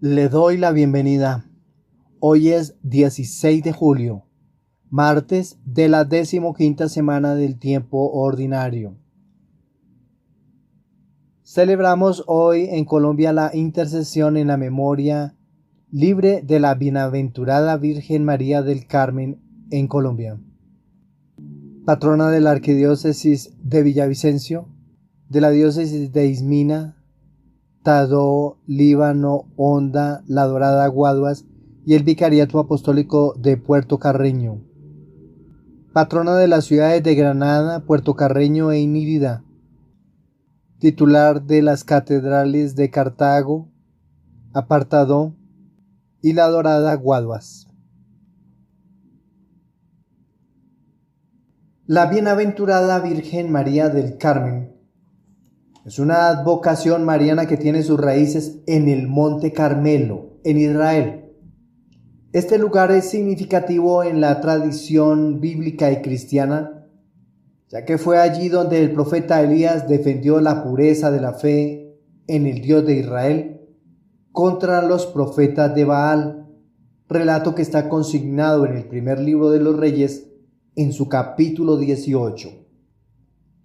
Le doy la bienvenida. Hoy es 16 de julio, martes de la 15ª semana del tiempo ordinario. Celebramos hoy en Colombia la intercesión en la memoria libre de la bienaventurada Virgen María del Carmen en Colombia. Patrona de la Arquidiócesis de Villavicencio, de la Diócesis de Ismina, Tadó, Líbano, Honda, La Dorada, Guaduas y el Vicariato Apostólico de Puerto Carreño. Patrona de las ciudades de Granada, Puerto Carreño e Inírida. Titular de las catedrales de Cartago, Apartadó y La Dorada, Guaduas. La bienaventurada Virgen María del Carmen es una advocación mariana que tiene sus raíces en el Monte Carmelo, en Israel. Este lugar es significativo en la tradición bíblica y cristiana, ya que fue allí donde el profeta Elías defendió la pureza de la fe en el Dios de Israel contra los profetas de Baal, relato que está consignado en el primer libro de los Reyes, en su capítulo 18.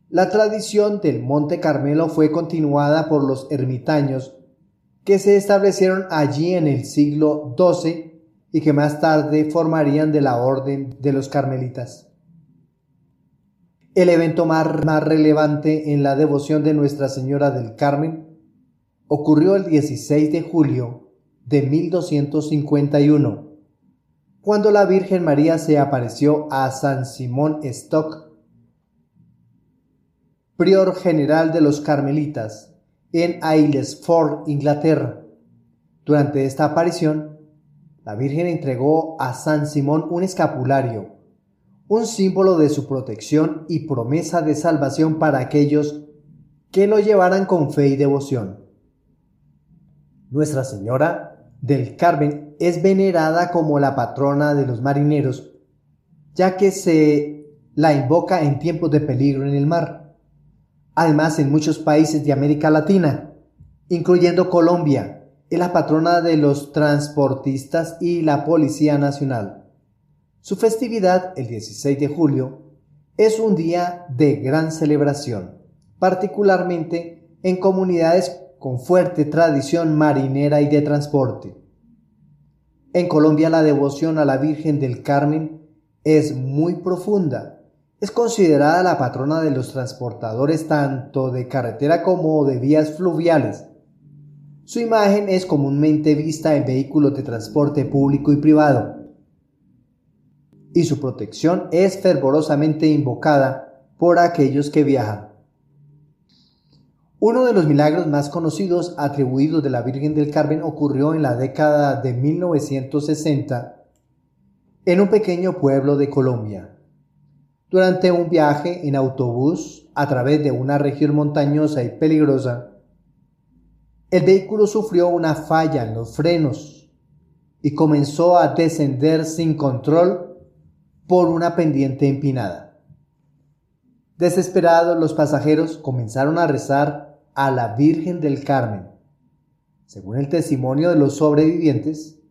La tradición del Monte Carmelo fue continuada por los ermitaños que se establecieron allí en el siglo XII y que más tarde formarían de la Orden de los Carmelitas. El evento más relevante en la devoción de Nuestra Señora del Carmen ocurrió el 16 de julio de 1251, cuando la Virgen María se apareció a San Simón Stock, prior general de los Carmelitas, en Aylesford, Inglaterra. Durante esta aparición, la Virgen entregó a San Simón un escapulario, un símbolo de su protección y promesa de salvación para aquellos que lo llevaran con fe y devoción. Nuestra Señora del Carmen es venerada como la patrona de los marineros, ya que se la invoca en tiempos de peligro en el mar. Además, en muchos países de América Latina, incluyendo Colombia, es la patrona de los transportistas y la Policía Nacional. Su festividad, el 16 de julio, es un día de gran celebración, particularmente en comunidades con fuerte tradición marinera y de transporte. En Colombia la devoción a la Virgen del Carmen es muy profunda. Es considerada la patrona de los transportadores tanto de carretera como de vías fluviales. Su imagen es comúnmente vista en vehículos de transporte público y privado, y su protección es fervorosamente invocada por aquellos que viajan. Uno de los milagros más conocidos atribuidos de la Virgen del Carmen ocurrió en la década de 1960 en un pequeño pueblo de Colombia. Durante un viaje en autobús a través de una región montañosa y peligrosa, el vehículo sufrió una falla en los frenos y comenzó a descender sin control por una pendiente empinada. Desesperados, los pasajeros comenzaron a rezar a la Virgen del Carmen. Según el testimonio de los sobrevivientes,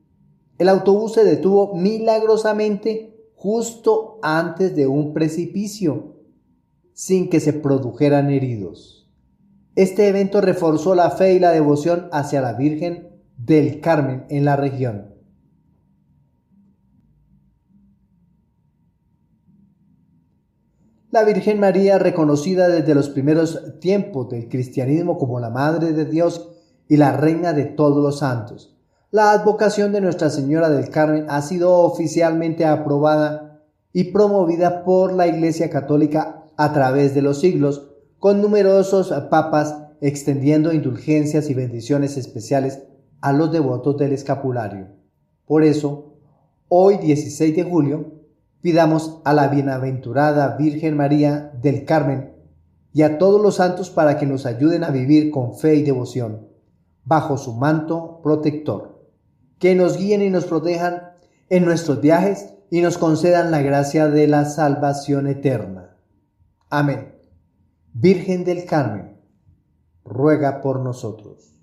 el autobús se detuvo milagrosamente justo antes de un precipicio, sin que se produjeran heridos. Este evento reforzó la fe y la devoción hacia la Virgen del Carmen en la región. La Virgen María, reconocida desde los primeros tiempos del cristianismo como la Madre de Dios y la Reina de todos los santos. La advocación de Nuestra Señora del Carmen ha sido oficialmente aprobada y promovida por la Iglesia Católica a través de los siglos, con numerosos papas extendiendo indulgencias y bendiciones especiales a los devotos del escapulario. Por eso, hoy 16 de julio, pidamos a la bienaventurada Virgen María del Carmen y a todos los santos para que nos ayuden a vivir con fe y devoción, bajo su manto protector, que nos guíen y nos protejan en nuestros viajes y nos concedan la gracia de la salvación eterna. Amén. Virgen del Carmen, ruega por nosotros.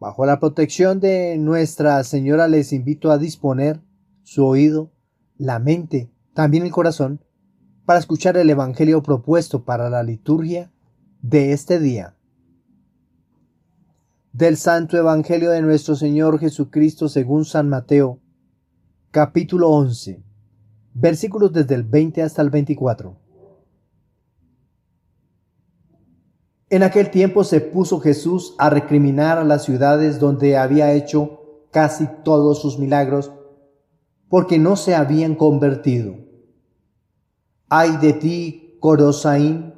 Bajo la protección de Nuestra Señora les invito a disponer su oído, la mente, también el corazón, para escuchar el Evangelio propuesto para la liturgia de este día. Del Santo Evangelio de nuestro Señor Jesucristo según San Mateo, capítulo 11, versículos desde el 20 hasta el 24. En aquel tiempo se puso Jesús a recriminar a las ciudades donde había hecho casi todos sus milagros, porque no se habían convertido. ¡Ay de ti, Corosaín!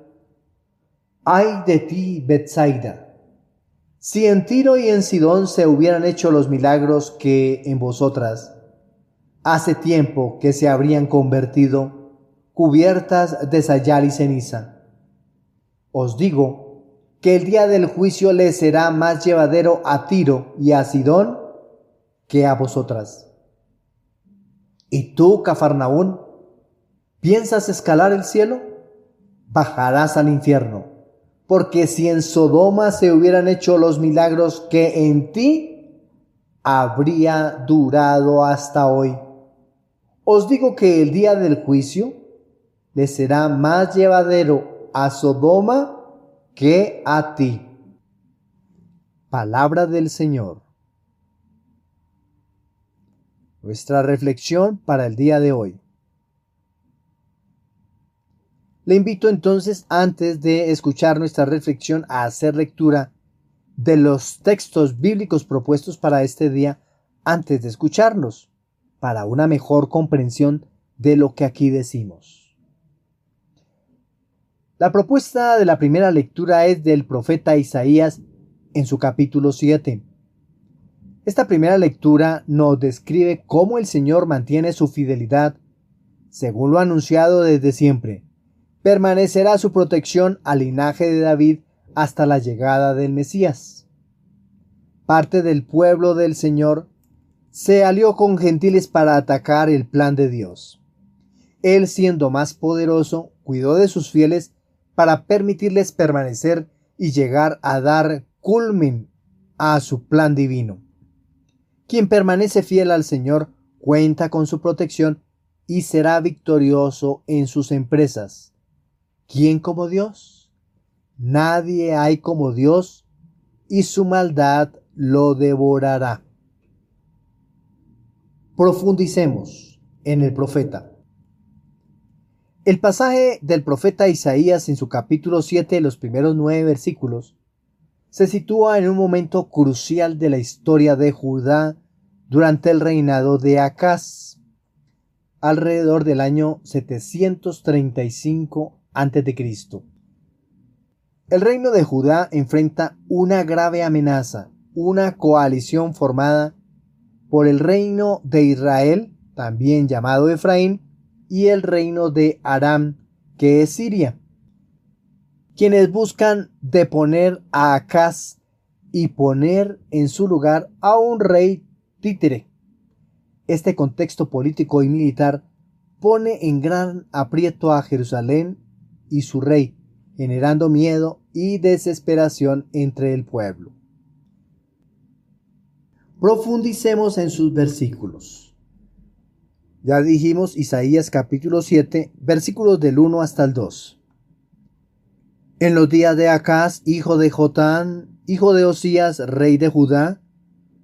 ¡Ay de ti, Betsaida! Si en Tiro y en Sidón se hubieran hecho los milagros que en vosotras, hace tiempo que se habrían convertido, cubiertas de sayal y ceniza. Os digo que el día del juicio les será más llevadero a Tiro y a Sidón que a vosotras. ¿Y tú, Cafarnaún, piensas escalar el cielo? Bajarás al infierno, porque si en Sodoma se hubieran hecho los milagros que en ti, habría durado hasta hoy. Os digo que el día del juicio les será más llevadero a Sodoma que a ti. Palabra del Señor. Nuestra reflexión para el día de hoy. Le invito entonces, antes de escuchar nuestra reflexión, a hacer lectura de los textos bíblicos propuestos para este día antes de escucharlos, para una mejor comprensión de lo que aquí decimos. La propuesta de la primera lectura es del profeta Isaías en su capítulo 7. Esta primera lectura nos describe cómo el Señor mantiene su fidelidad, según lo anunciado desde siempre. Permanecerá su protección al linaje de David hasta la llegada del Mesías. Parte del pueblo del Señor se alió con gentiles para atacar el plan de Dios. Él, siendo más poderoso, cuidó de sus fieles para permitirles permanecer y llegar a dar culmen a su plan divino. Quien permanece fiel al Señor cuenta con su protección y será victorioso en sus empresas. ¿Quién como Dios? Nadie hay como Dios, y su maldad lo devorará. Profundicemos en el profeta. El pasaje del profeta Isaías en su capítulo 7, los primeros 9 versículos, se sitúa en un momento crucial de la historia de Judá durante el reinado de Acaz, alrededor del año 735 a.C. El reino de Judá enfrenta una grave amenaza, una coalición formada por el reino de Israel, también llamado Efraín, y el reino de Aram, que es Siria, quienes buscan deponer a Acaz y poner en su lugar a un rey títere. Este contexto político y militar pone en gran aprieto a Jerusalén y su rey, generando miedo y desesperación entre el pueblo. Profundicemos en sus versículos. Ya dijimos Isaías capítulo 7, versículos del 1 hasta el 2. En los días de Acaz, hijo de Jotán, hijo de Osías, rey de Judá,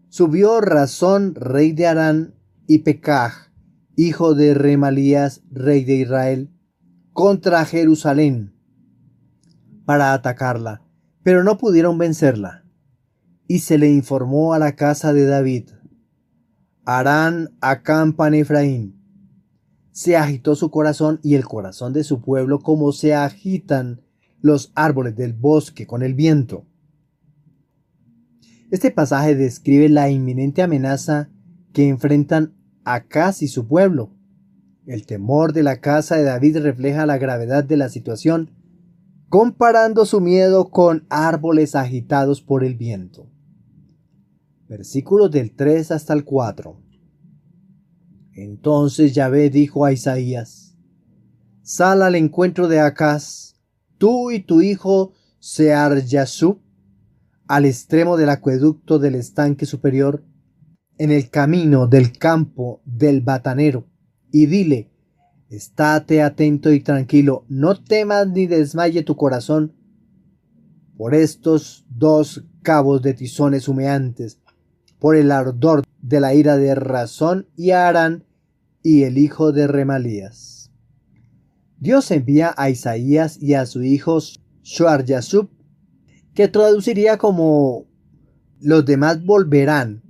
subió Razón, rey de Harán, y Pekaj, hijo de Remalías, rey de Israel, contra Jerusalén, para atacarla, pero no pudieron vencerla. Y se le informó a la casa de David: Harán acampa en Efraín. Se agitó su corazón y el corazón de su pueblo como se agitan los árboles del bosque con el viento. Este pasaje describe la inminente amenaza que enfrentan Acaz y su pueblo. El temor de la casa de David refleja la gravedad de la situación, comparando su miedo con árboles agitados por el viento. Versículos del 3 hasta el 4. Entonces Yahvé dijo a Isaías: Sal al encuentro de Acaz, tú y tu hijo Sear-Yashub, al extremo del acueducto del estanque superior, en el camino del campo del batanero, y dile: estate atento y tranquilo, no temas ni desmaye tu corazón por estos 2 cabos de tizones humeantes, por el ardor de la ira de Razón y Harán y el hijo de Remalías. Dios envía a Isaías y a su hijo Shoar-Yashub, que traduciría como los demás volverán,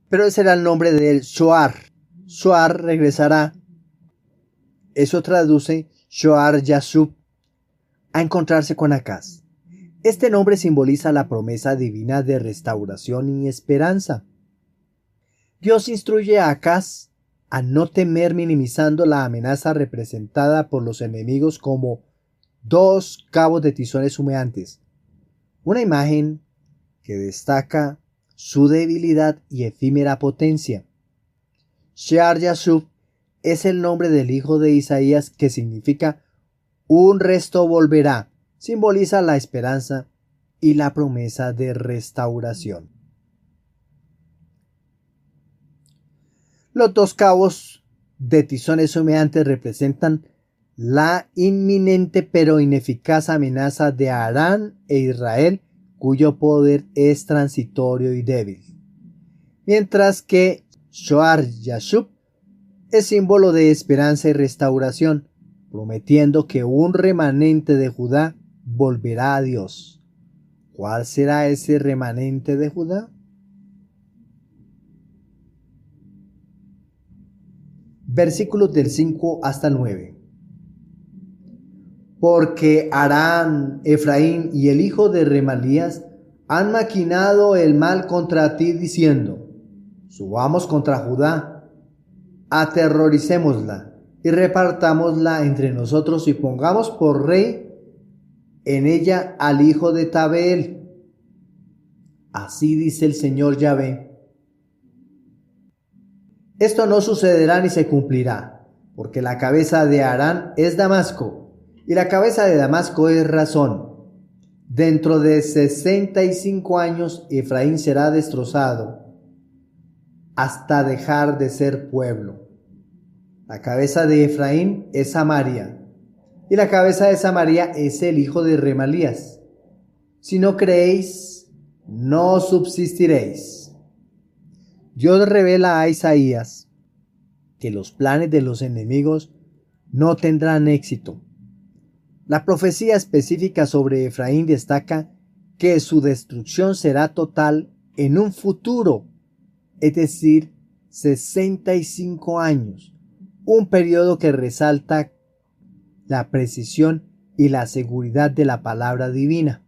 pero ese era el nombre de él, Shoar. Shoar regresará. Eso traduce Shoar-Yashub, a encontrarse con Acaz. Este nombre simboliza la promesa divina de restauración y esperanza. Dios instruye a Acaz a no temer, minimizando la amenaza representada por los enemigos como 2 cabos de tizones humeantes, una imagen que destaca su debilidad y efímera potencia. Shear-Yashub es el nombre del hijo de Isaías, que significa un resto volverá, simboliza la esperanza y la promesa de restauración. Los 2 cabos de tizones humeantes representan la inminente pero ineficaz amenaza de Harán e Israel, cuyo poder es transitorio y débil, mientras que Shoar-Yashub es símbolo de esperanza y restauración, prometiendo que un remanente de Judá volverá a Dios. ¿Cuál será ese remanente de Judá? Versículos del 5 hasta el 9. Porque Harán, Efraín y el hijo de Remalías han maquinado el mal contra ti, diciendo: subamos contra Judá, aterroricémosla y repartámosla entre nosotros, y pongamos por rey en ella al hijo de Tabeel. Así dice el Señor Yahvé: esto no sucederá ni se cumplirá, porque la cabeza de Harán es Damasco, y la cabeza de Damasco es Razón. Dentro de 65 años Efraín será destrozado hasta dejar de ser pueblo. La cabeza de Efraín es Samaria, y la cabeza de Samaria es el hijo de Remalías. Si no creéis, no subsistiréis. Dios revela a Isaías que los planes de los enemigos no tendrán éxito. La profecía específica sobre Efraín destaca que su destrucción será total en un futuro, es decir, 65 años, un periodo que resalta la precisión y la seguridad de la palabra divina.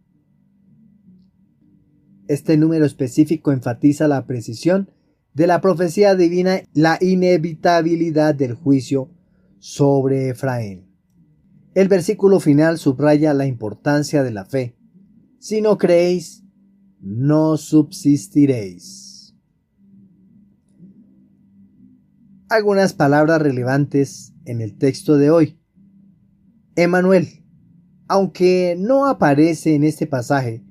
Este número específico enfatiza la precisión de la profecía divina, la inevitabilidad del juicio sobre Efraín. El versículo final subraya la importancia de la fe. Si no creéis, no subsistiréis. Algunas palabras relevantes en el texto de hoy. Emmanuel. Aunque no aparece en este pasaje,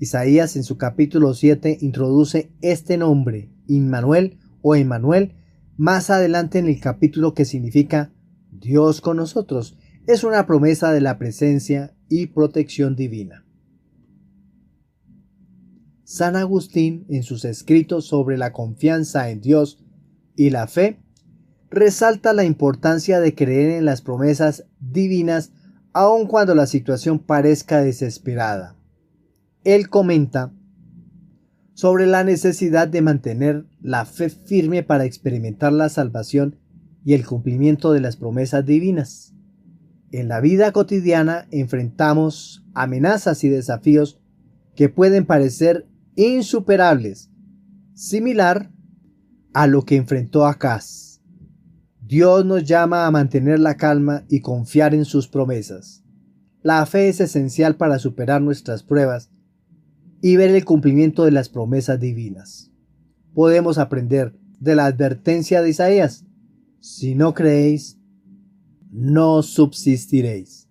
Isaías en su capítulo 7 introduce este nombre, Immanuel o Emmanuel, más adelante en el capítulo, que significa Dios con nosotros. Es una promesa de la presencia y protección divina. San Agustín, en sus escritos sobre la confianza en Dios y la fe, resalta la importancia de creer en las promesas divinas aun cuando la situación parezca desesperada. Él comenta sobre la necesidad de mantener la fe firme para experimentar la salvación y el cumplimiento de las promesas divinas. En la vida cotidiana enfrentamos amenazas y desafíos que pueden parecer insuperables, similar a lo que enfrentó Acaz. Dios nos llama a mantener la calma y confiar en sus promesas. La fe es esencial para superar nuestras pruebas y ver el cumplimiento de las promesas divinas. Podemos aprender de la advertencia de Isaías: si no creéis, no subsistiréis.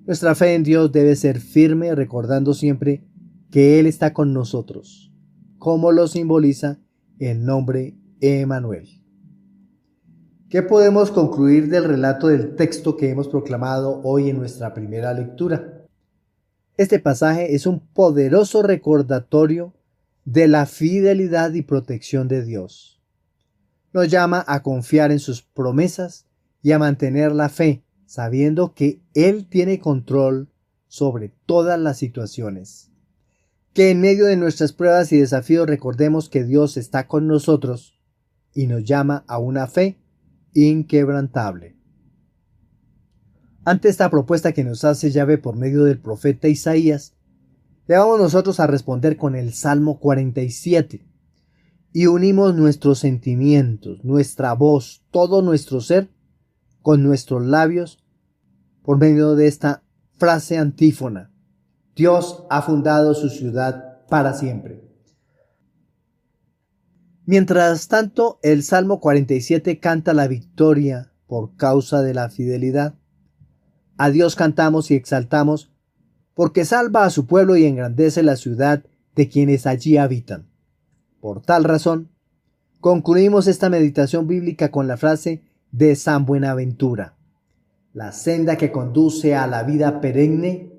Nuestra fe en Dios debe ser firme, recordando siempre que Él está con nosotros, como lo simboliza el nombre Emmanuel. ¿Qué podemos concluir del relato del texto que hemos proclamado hoy en nuestra primera lectura? Este pasaje es un poderoso recordatorio de la fidelidad y protección de Dios. Nos llama a confiar en sus promesas y a mantener la fe, sabiendo que Él tiene control sobre todas las situaciones. Que en medio de nuestras pruebas y desafíos recordemos que Dios está con nosotros y nos llama a una fe inquebrantable. Ante esta propuesta que nos hace Yahvé por medio del profeta Isaías, le vamos nosotros a responder con el Salmo 47 y unimos nuestros sentimientos, nuestra voz, todo nuestro ser con nuestros labios por medio de esta frase antífona: Dios ha fundado su ciudad para siempre. Mientras tanto, el Salmo 47 canta la victoria por causa de la fidelidad. A Dios cantamos y exaltamos, porque salva a su pueblo y engrandece la ciudad de quienes allí habitan. Por tal razón, concluimos esta meditación bíblica con la frase de San Buenaventura: la senda que conduce a la vida perenne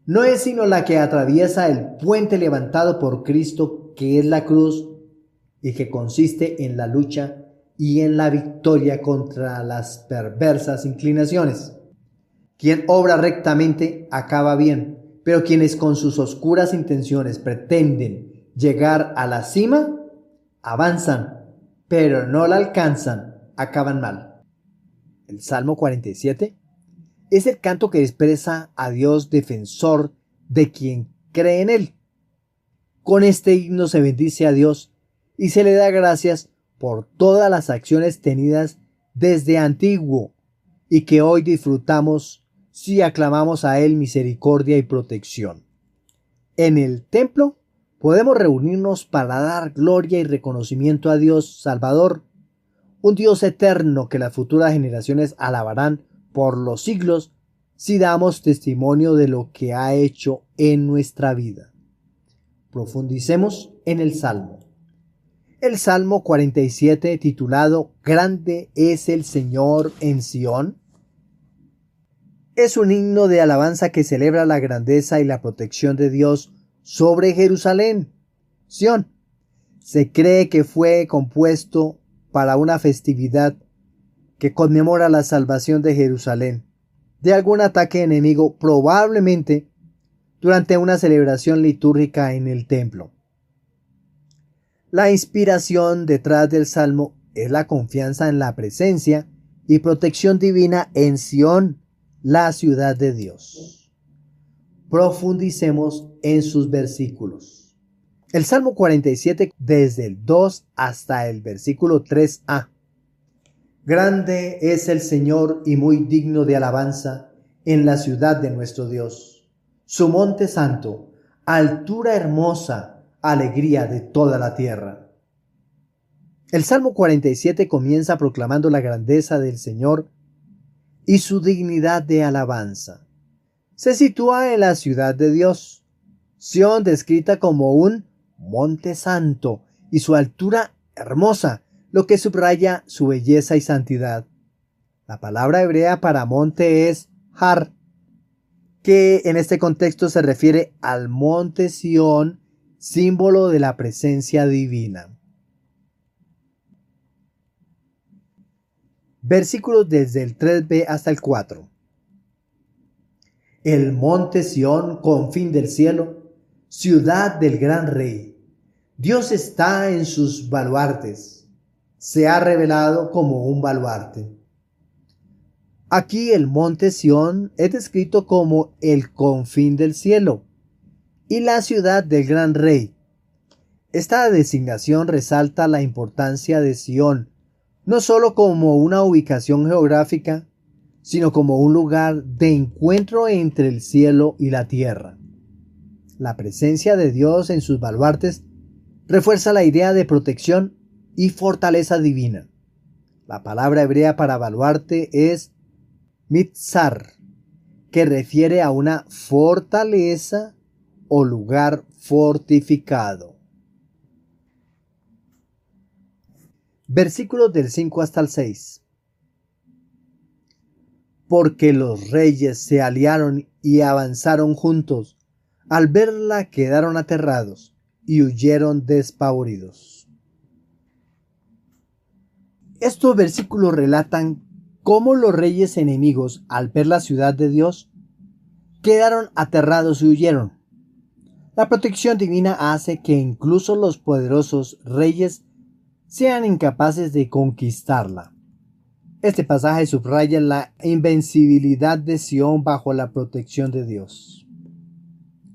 no es sino la que atraviesa el puente levantado por Cristo, que es la cruz, y que consiste en la lucha y en la victoria contra las perversas inclinaciones. Quien obra rectamente acaba bien, pero quienes con sus oscuras intenciones pretenden llegar a la cima, avanzan, pero no la alcanzan, acaban mal. El Salmo 47 es el canto que expresa a Dios defensor de quien cree en Él. Con este himno se bendice a Dios y se le da gracias por todas las acciones tenidas desde antiguo y que hoy disfrutamos si aclamamos a Él misericordia y protección. En el templo podemos reunirnos para dar gloria y reconocimiento a Dios Salvador, un Dios eterno que las futuras generaciones alabarán por los siglos si damos testimonio de lo que ha hecho en nuestra vida. Profundicemos en el Salmo. El Salmo 47, titulado Grande es el Señor en Sión, es un himno de alabanza que celebra la grandeza y la protección de Dios sobre Jerusalén, Sión. Se cree que fue compuesto para una festividad que conmemora la salvación de Jerusalén de algún ataque enemigo, probablemente durante una celebración litúrgica en el templo. La inspiración detrás del Salmo es la confianza en la presencia y protección divina en Sión, la ciudad de Dios. Profundicemos en sus versículos. El Salmo 47 desde el 2 hasta el versículo 3a. Grande es el Señor y muy digno de alabanza en la ciudad de nuestro Dios. Su monte santo, altura hermosa, alegría de toda la tierra. El Salmo 47 comienza proclamando la grandeza del Señor y su dignidad de alabanza. Se sitúa en la ciudad de Dios, Sión, descrita como un monte santo y su altura hermosa, lo que subraya su belleza y santidad. La palabra hebrea para monte es har, que en este contexto se refiere al monte Sión, símbolo de la presencia divina. Versículos desde el 3b hasta el 4. El monte Sión, confín del cielo, ciudad del gran rey. Dios está en sus baluartes. Se ha revelado como un baluarte. Aquí el monte Sión es descrito como el confín del cielo y la ciudad del gran rey. Esta designación resalta la importancia de Sión, no solo como una ubicación geográfica, sino como un lugar de encuentro entre el cielo y la tierra. La presencia de Dios en sus baluartes refuerza la idea de protección y fortaleza divina. La palabra hebrea para baluarte es mitzar, que refiere a una fortaleza o lugar fortificado. Versículos del 5 hasta el 6. Porque los reyes se aliaron y avanzaron juntos. Al verla quedaron aterrados y huyeron despavoridos. Estos versículos relatan cómo los reyes enemigos, al ver la ciudad de Dios, quedaron aterrados y huyeron. La protección divina hace que incluso los poderosos reyes sean incapaces de conquistarla. Este pasaje subraya la invencibilidad de Sión bajo la protección de Dios.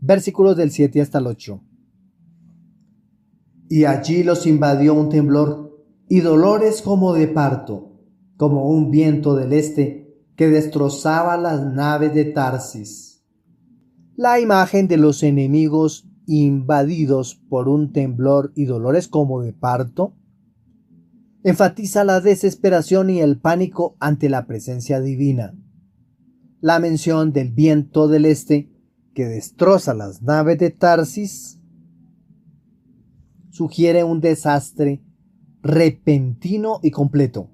Versículos del 7 hasta el 8. Y allí los invadió un temblor y dolores como de parto, como un viento del este que destrozaba las naves de Tarsis. La imagen de los enemigos invadidos por un temblor y dolores como de parto enfatiza la desesperación y el pánico ante la presencia divina. La mención del viento del este que destroza las naves de Tarsis sugiere un desastre repentino y completo.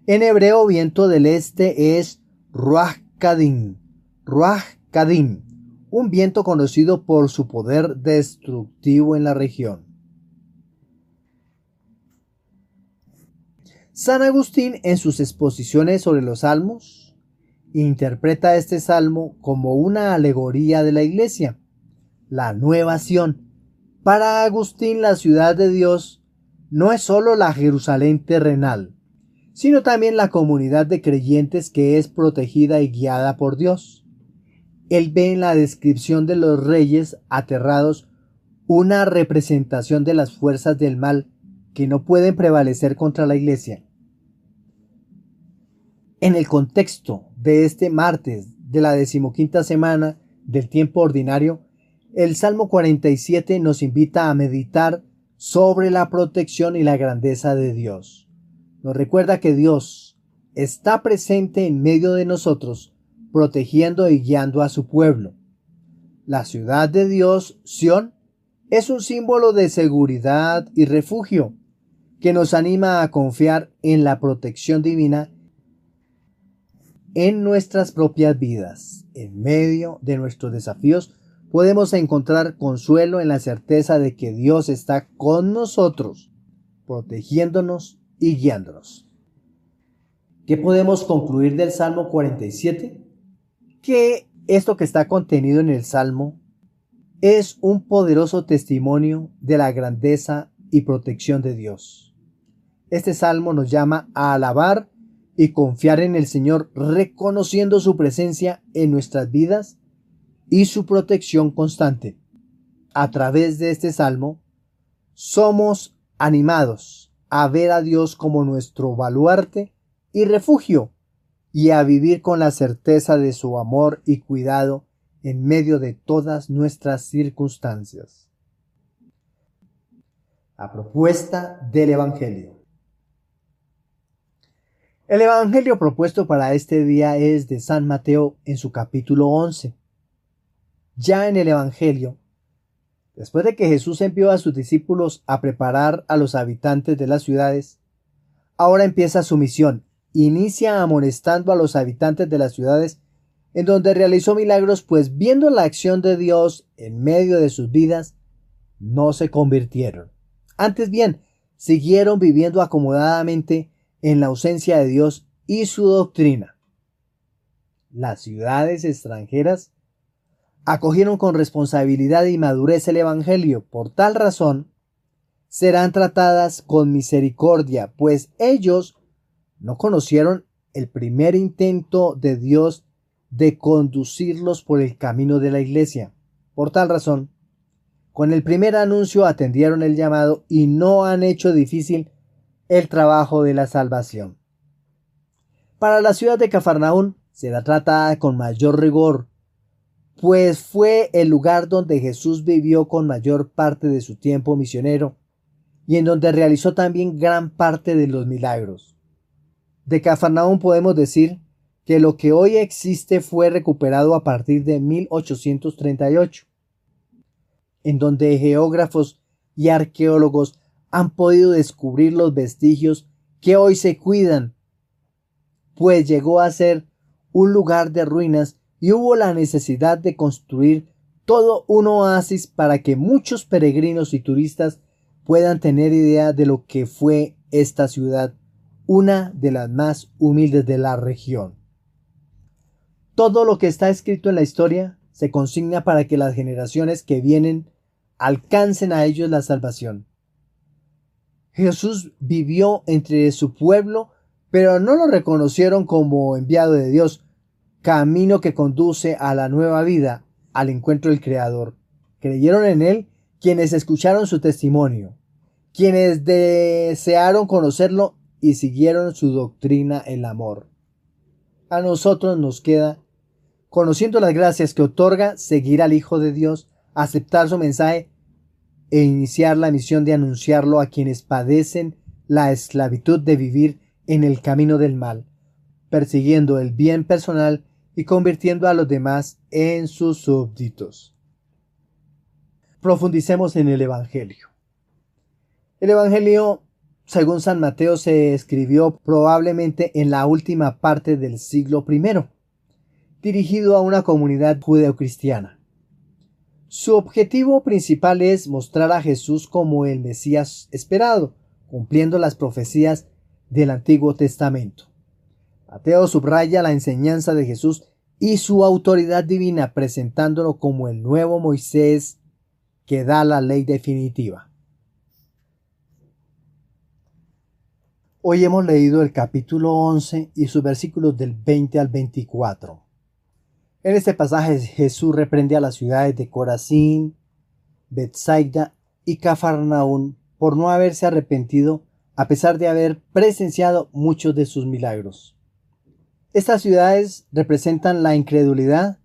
En hebreo, viento del este es Ruach Kadim, un viento conocido por su poder destructivo en la región. San Agustín, en sus exposiciones sobre los salmos, interpreta este salmo como una alegoría de la iglesia, la nueva Sión. Para Agustín, la ciudad de Dios no es solo la Jerusalén terrenal, sino también la comunidad de creyentes que es protegida y guiada por Dios. Él ve en la descripción de los reyes aterrados una representación de las fuerzas del mal que no pueden prevalecer contra la iglesia. En el contexto de este martes de la 15ª semana del tiempo ordinario, el Salmo 47 nos invita a meditar sobre la protección y la grandeza de Dios. Nos recuerda que Dios está presente en medio de nosotros, protegiendo y guiando a su pueblo. La ciudad de Dios, Sión, es un símbolo de seguridad y refugio que nos anima a confiar en la protección divina en nuestras propias vidas. En medio de nuestros desafíos podemos encontrar consuelo en la certeza de que Dios está con nosotros, protegiéndonos y guiándonos. ¿Qué podemos concluir del Salmo 47? Que esto que está contenido en el Salmo es un poderoso testimonio de la grandeza y protección de Dios. Este Salmo nos llama a alabar y confiar en el Señor, reconociendo su presencia en nuestras vidas y su protección constante. A través de este Salmo, somos animados a ver a Dios como nuestro baluarte y refugio, y a vivir con la certeza de su amor y cuidado en medio de todas nuestras circunstancias. La propuesta del Evangelio. El Evangelio propuesto para este día es de San Mateo en su capítulo 11. Ya en el Evangelio, después de que Jesús envió a sus discípulos a preparar a los habitantes de las ciudades, ahora empieza su misión. Inicia amonestando a los habitantes de las ciudades en donde realizó milagros, pues viendo la acción de Dios en medio de sus vidas, no se convirtieron. Antes bien, siguieron viviendo acomodadamente en la ausencia de Dios y su doctrina. Las ciudades extranjeras acogieron con responsabilidad y madurez el Evangelio. Por tal razón, serán tratadas con misericordia, pues ellos no conocieron el primer intento de Dios de conducirlos por el camino de la iglesia. Por tal razón, con el primer anuncio atendieron el llamado y no han hecho difícil el trabajo de la salvación. Para la ciudad de Cafarnaún será tratada con mayor rigor, pues fue el lugar donde Jesús vivió con mayor parte de su tiempo misionero y en donde realizó también gran parte de los milagros. De Cafarnaún podemos decir que lo que hoy existe fue recuperado a partir de 1838. en donde geógrafos y arqueólogos han podido descubrir los vestigios que hoy se cuidan, pues llegó a ser un lugar de ruinas y hubo la necesidad de construir todo un oasis para que muchos peregrinos y turistas puedan tener idea de lo que fue esta ciudad, una de las más humildes de la región. Todo lo que está escrito en la historia se consigna para que las generaciones que vienen alcancen a ellos la salvación. Jesús vivió entre su pueblo, pero no lo reconocieron como enviado de Dios, camino que conduce a la nueva vida, al encuentro del Creador. Creyeron en Él quienes escucharon su testimonio, quienes desearon conocerlo y siguieron su doctrina, el amor. A nosotros nos queda, conociendo las gracias que otorga, seguir al Hijo de Dios, aceptar su mensaje e iniciar la misión de anunciarlo a quienes padecen la esclavitud de vivir en el camino del mal, persiguiendo el bien personal y convirtiendo a los demás en sus súbditos. Profundicemos en el Evangelio. El Evangelio, según San Mateo, se escribió probablemente en la última parte del siglo I, dirigido a una comunidad judeocristiana. Su objetivo principal es mostrar a Jesús como el Mesías esperado, cumpliendo las profecías del Antiguo Testamento. Mateo subraya la enseñanza de Jesús y su autoridad divina, presentándolo como el nuevo Moisés que da la ley definitiva. Hoy hemos leído el capítulo 11 y sus versículos del 20 al 24. En este pasaje Jesús reprende a las ciudades de Corazín, Betsaida y Cafarnaún por no haberse arrepentido a pesar de haber presenciado muchos de sus milagros. Estas ciudades representan la incredulidad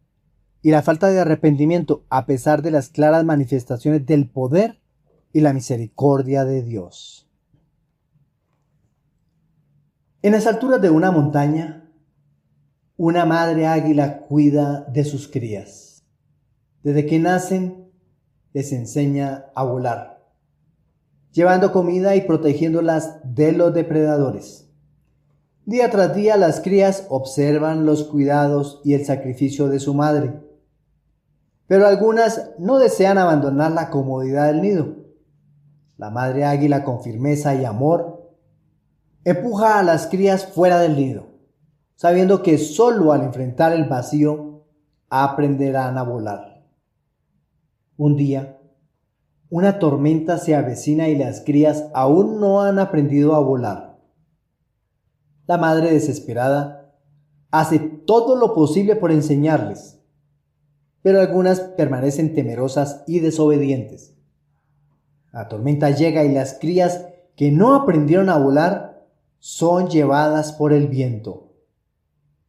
y la falta de arrepentimiento a pesar de las claras manifestaciones del poder y la misericordia de Dios. En las alturas de una montaña, una madre águila cuida de sus crías. Desde que nacen, les enseña a volar, llevando comida y protegiéndolas de los depredadores. Día tras día las crías observan los cuidados y el sacrificio de su madre, pero algunas no desean abandonar la comodidad del nido. La madre águila, con firmeza y amor, empuja a las crías fuera del nido, sabiendo que solo al enfrentar el vacío aprenderán a volar. Un día, una tormenta se avecina y las crías aún no han aprendido a volar. La madre, desesperada, hace todo lo posible por enseñarles, pero algunas permanecen temerosas y desobedientes. La tormenta llega y las crías que no aprendieron a volar son llevadas por el viento,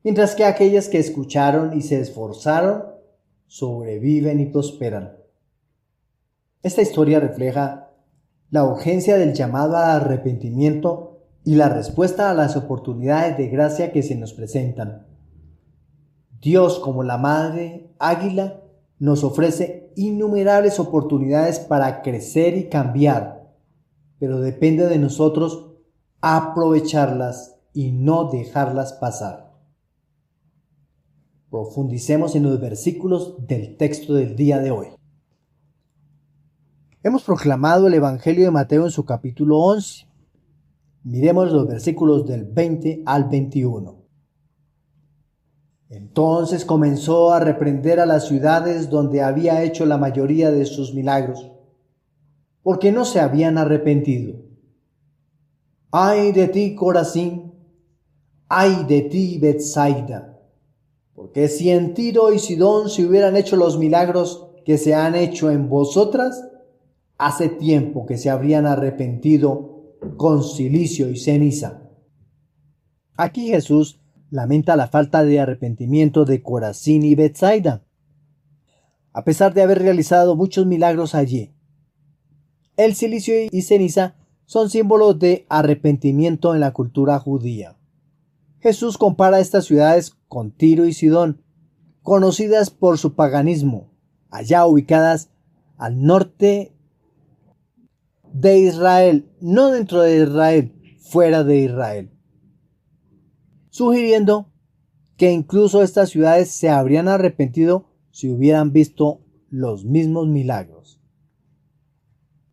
mientras que aquellas que escucharon y se esforzaron sobreviven y prosperan. Esta historia refleja la urgencia del llamado al arrepentimiento y la respuesta a las oportunidades de gracia que se nos presentan. Dios, como la madre águila, nos ofrece innumerables oportunidades para crecer y cambiar, pero depende de nosotros aprovecharlas y no dejarlas pasar. Profundicemos en los versículos del texto del día de hoy. Hemos proclamado el Evangelio de Mateo en su capítulo 11. Miremos los versículos del 20 al 21. Entonces comenzó a reprender a las ciudades donde había hecho la mayoría de sus milagros, porque no se habían arrepentido. ¡Ay de ti, Corazín! ¡Ay de ti, Betsaida! Porque si en Tiro y Sidón se hubieran hecho los milagros que se han hecho en vosotras, hace tiempo que se habrían arrepentido con cilicio y ceniza. Aquí Jesús lamenta la falta de arrepentimiento de Corazín y Betsaida, a pesar de haber realizado muchos milagros allí. El cilicio y ceniza son símbolos de arrepentimiento en la cultura judía. Jesús compara estas ciudades con Tiro y Sidón, conocidas por su paganismo, allá ubicadas al norte de Israel, no dentro de Israel, fuera de Israel, sugiriendo que incluso estas ciudades se habrían arrepentido si hubieran visto los mismos milagros.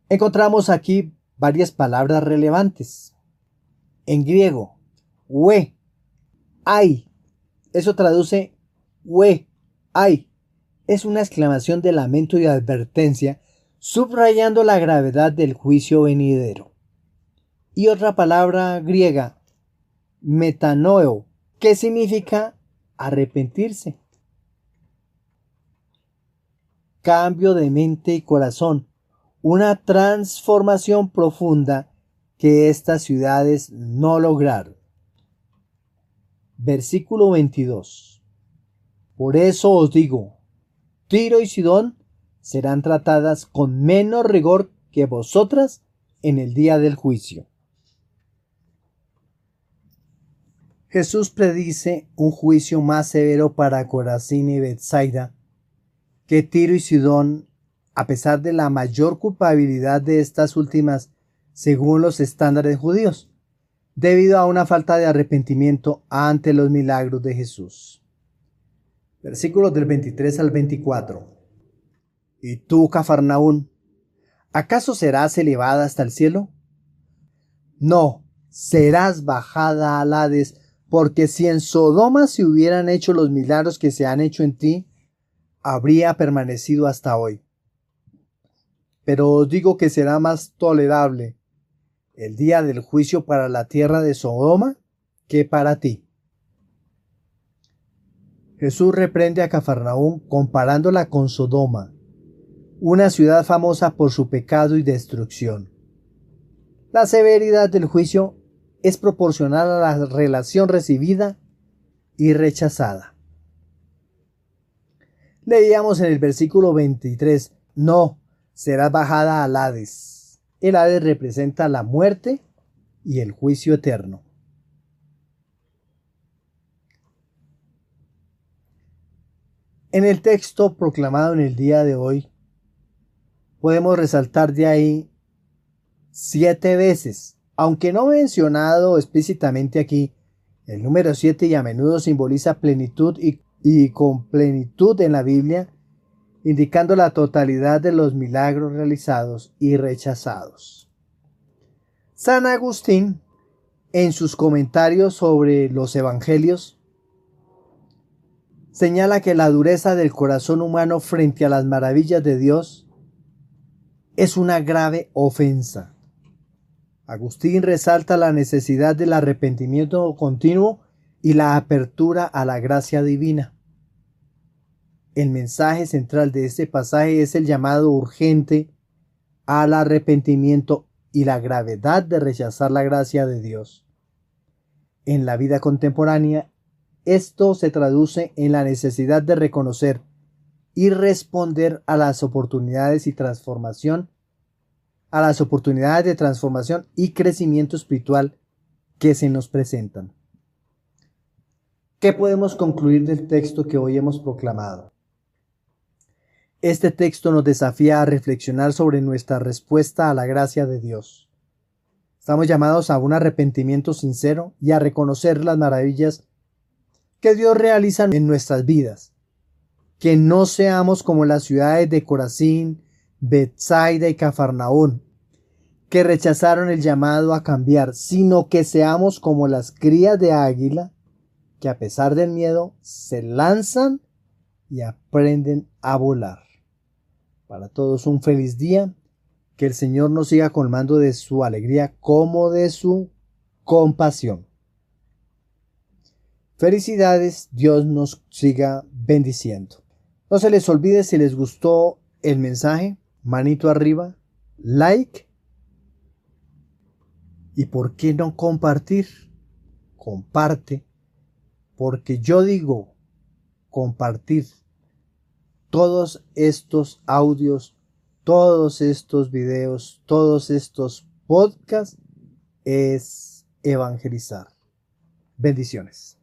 Encontramos aquí varias palabras relevantes. En griego, we, ay, eso traduce we, ay, es una exclamación de lamento y advertencia, subrayando la gravedad del juicio venidero. Y otra palabra griega, metanoeo, que significa arrepentirse. Cambio de mente y corazón, una transformación profunda que estas ciudades no lograron. Versículo 22. Por eso os digo, Tiro y Sidón serán tratadas con menos rigor que vosotras en el día del juicio. Jesús predice un juicio más severo para Corazín y Betsaida que Tiro y Sidón, a pesar de la mayor culpabilidad de estas últimas según los estándares judíos, debido a una falta de arrepentimiento ante los milagros de Jesús. Versículos del 23 al 24. ¿Y tú, Cafarnaún, acaso serás elevada hasta el cielo? No, serás bajada al Hades, porque si en Sodoma se hubieran hecho los milagros que se han hecho en ti, habría permanecido hasta hoy. Pero os digo que será más tolerable el día del juicio para la tierra de Sodoma que para ti. Jesús reprende a Cafarnaún comparándola con Sodoma, una ciudad famosa por su pecado y destrucción. La severidad del juicio es proporcional a la relación recibida y rechazada. Leíamos en el versículo 23, no, serás bajada al Hades. El Hades representa la muerte y el juicio eterno. En el texto proclamado en el día de hoy, podemos resaltar de ahí 7 veces, aunque no mencionado explícitamente aquí, el número 7 y a menudo simboliza plenitud y con plenitud en la Biblia, indicando la totalidad de los milagros realizados y rechazados. San Agustín, en sus comentarios sobre los evangelios, señala que la dureza del corazón humano frente a las maravillas de Dios es una grave ofensa. Agustín resalta la necesidad del arrepentimiento continuo y la apertura a la gracia divina. El mensaje central de este pasaje es el llamado urgente al arrepentimiento y la gravedad de rechazar la gracia de Dios. En la vida contemporánea, esto se traduce en la necesidad de reconocer y responder a las oportunidades de transformación y crecimiento espiritual que se nos presentan. ¿Qué podemos concluir del texto que hoy hemos proclamado? Este texto nos desafía a reflexionar sobre nuestra respuesta a la gracia de Dios. Estamos llamados a un arrepentimiento sincero y a reconocer las maravillas que Dios realiza en nuestras vidas. Que no seamos como las ciudades de Corazín, Betsaida y Cafarnaún, que rechazaron el llamado a cambiar, sino que seamos como las crías de águila, que a pesar del miedo se lanzan y aprenden a volar. Para todos un feliz día, que el Señor nos siga colmando de su alegría como de su compasión. Felicidades, Dios nos siga bendiciendo. No se les olvide, si les gustó el mensaje, manito arriba, like, y por qué no compartir. Comparte, porque yo digo compartir todos estos audios, todos estos videos, todos estos podcasts es evangelizar. Bendiciones.